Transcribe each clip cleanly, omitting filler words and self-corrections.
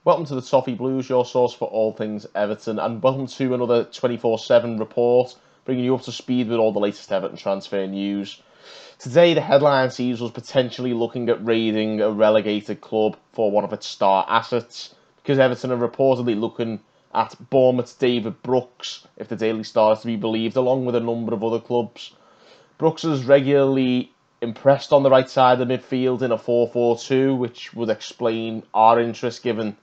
Welcome to the Toffee Blues, your source for all things Everton, and welcome to another 24/7 report, bringing you up to speed with all the latest Everton transfer news. Today, the headline sees us potentially looking at raiding a relegated club for one of its star assets, because Everton are reportedly looking at Bournemouth's David Brooks, if the Daily Star is to be believed, along with a number of other clubs. Brooks has regularly impressed on the right side of the midfield in a 4-4-2, which would explain our interest given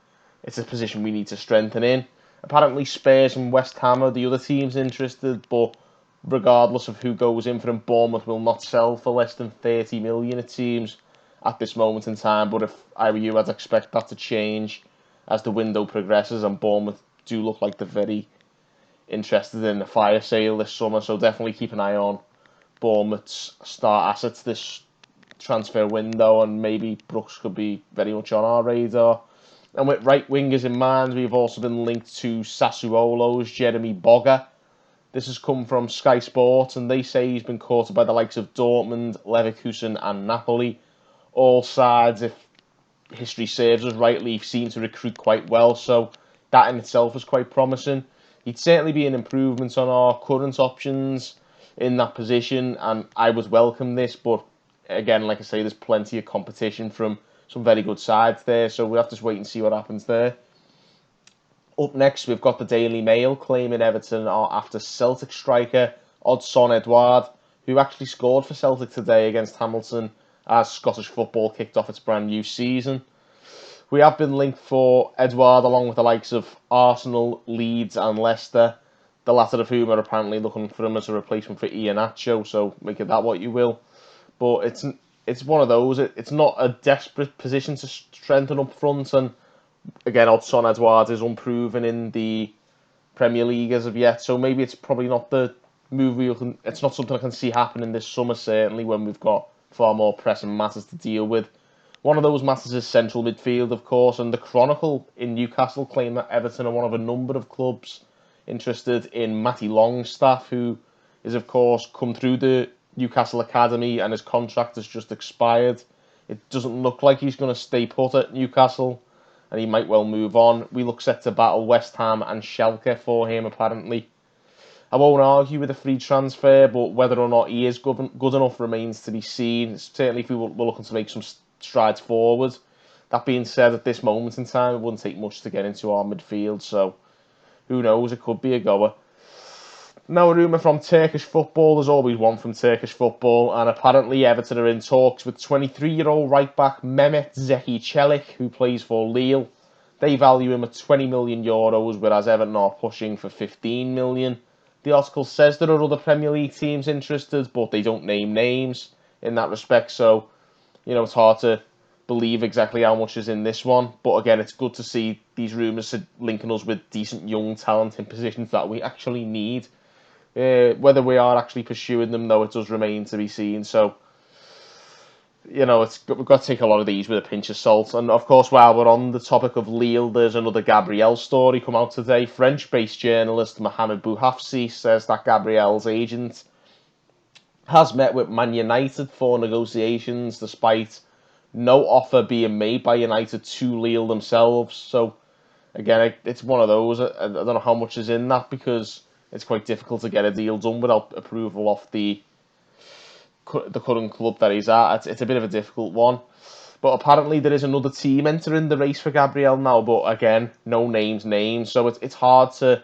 it's a position we need to strengthen in. Apparently Spurs and West Ham are the other teams interested, but regardless of who goes in for him, Bournemouth will not sell for less than 30 million, it seems, at this moment in time. But if I were you, I'd expect that to change as the window progresses, and Bournemouth do look like they're very interested in a fire sale this summer, so definitely keep an eye on Bournemouth's star assets this transfer window, and maybe Brooks could be very much on our radar. And with right wingers in mind, we've also been linked to Sassuolo's Jeremy Boga. This has come from Sky Sports, and they say he's been courted by the likes of Dortmund, Leverkusen and Napoli. All sides, if history serves us rightly, seem to recruit quite well, so that in itself is quite promising. He'd certainly be an improvement on our current options in that position, and I would welcome this, but again, like I say, there's plenty of competition from some very good sides there, so we'll have to wait and see what happens there. Up next, we've got the Daily Mail claiming Everton are after Celtic striker Odsonne Edouard, who actually scored for Celtic today against Hamilton as Scottish football kicked off its brand new season. We have been linked for Edouard along with the likes of Arsenal, Leeds and Leicester, the latter of whom are apparently looking for him as a replacement for Iheanacho, so make of that what you will. But it's one of those. It's not a desperate position to strengthen up front, and again, Odsonne Edouard is unproven in the Premier League as of yet, so maybe it's probably not the move it's not something I can see happening this summer, certainly when we've got far more pressing matters to deal with. One of those matters is central midfield, of course, and the Chronicle in Newcastle claim that Everton are one of a number of clubs interested in Matty Longstaff, who is, of course, come through the Newcastle Academy and his contract has just expired. It doesn't look like he's going to stay put at Newcastle, and he might well move on. We look set to battle West Ham and Schalke for him, apparently. I won't argue with a free transfer, but whether or not he is good enough remains to be seen, certainly if we're looking to make some strides forward. That being said, at this moment in time, it wouldn't take much to get into our midfield, so who knows, it could be a goer. Now a rumour from Turkish football, there's always one from Turkish football, and apparently Everton are in talks with 23-year-old right-back Mehmet Zeki Çelik, who plays for Lille. They value him at 20 million euros, whereas Everton are pushing for 15 million. The article says there are other Premier League teams interested, but they don't name names in that respect, so it's hard to believe exactly how much is in this one. But again, it's good to see these rumours linking us with decent young talent in positions that we actually need. Whether we are actually pursuing them, though, it does remain to be seen. So, we've got to take a lot of these with a pinch of salt. And, of course, while we're on the topic of Lille, there's another Gabriels story come out today. French-based journalist Mohamed Bouhafsi says that Gabriels' agent has met with Man United for negotiations, despite no offer being made by United to Lille themselves. So, again, it's one of those. I don't know how much is in that, because it's quite difficult to get a deal done without approval of the current club that he's at. It's a bit of a difficult one. But apparently there is another team entering the race for Gabriel now, but again, no names named. So it's hard to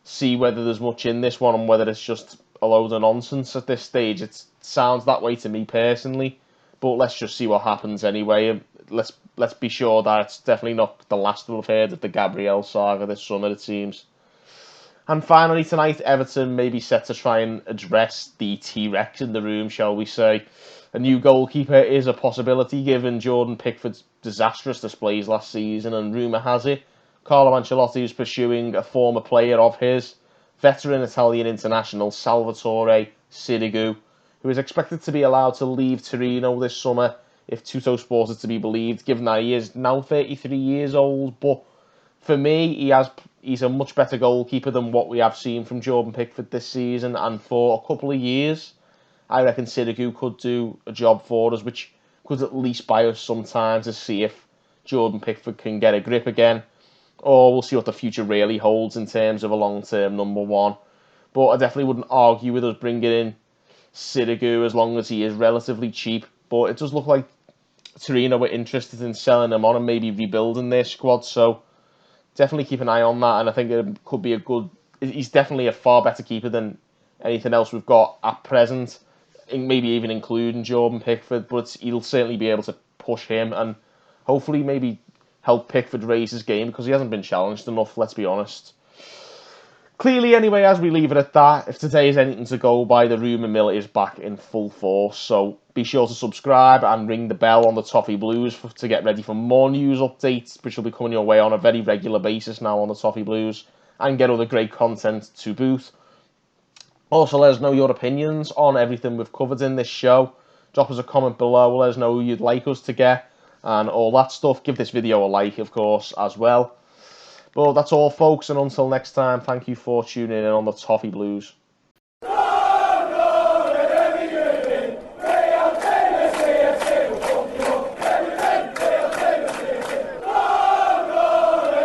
see whether there's much in this one and whether it's just a load of nonsense at this stage. It sounds that way to me personally, but let's just see what happens anyway. Let's be sure that it's definitely not the last we've heard of the Gabriel saga this summer, it seems. And finally tonight, Everton may be set to try and address the T-Rex in the room, shall we say. A new goalkeeper is a possibility given Jordan Pickford's disastrous displays last season, and rumour has it Carlo Ancelotti is pursuing a former player of his, veteran Italian international Salvatore Sirigu, who is expected to be allowed to leave Torino this summer if Tuttosport is to be believed, given that he is now 33 years old. But for me, he's a much better goalkeeper than what we have seen from Jordan Pickford this season, and for a couple of years, I reckon Sirigu could do a job for us, which could at least buy us some time to see if Jordan Pickford can get a grip again. or we'll see what the future really holds in terms of a long-term number one. But I definitely wouldn't argue with us bringing in Sirigu as long as he is relatively cheap. But it does look like Torino were interested in selling him on and maybe rebuilding their squad. So definitely keep an eye on that. And I think it could be a good... He's definitely a far better keeper than anything else we've got at present. Maybe even including Jordan Pickford. But he'll certainly be able to push him and hopefully maybe help Pickford raise his game because he hasn't been challenged enough, let's be honest. Clearly, anyway, as we leave it at that, if today is anything to go by, the rumour mill is back in full force. So be sure to subscribe and ring the bell on the Toffee Blues to get ready for more news updates, which will be coming your way on a very regular basis now on the Toffee Blues, and get other great content to boot. Also, let us know your opinions on everything we've covered in this show. Drop us a comment below, let us know who you'd like us to get, and all that stuff. Give this video a like, of course, as well. Well, that's all, folks, and until next time, thank you for tuning in on the Toffee Blues.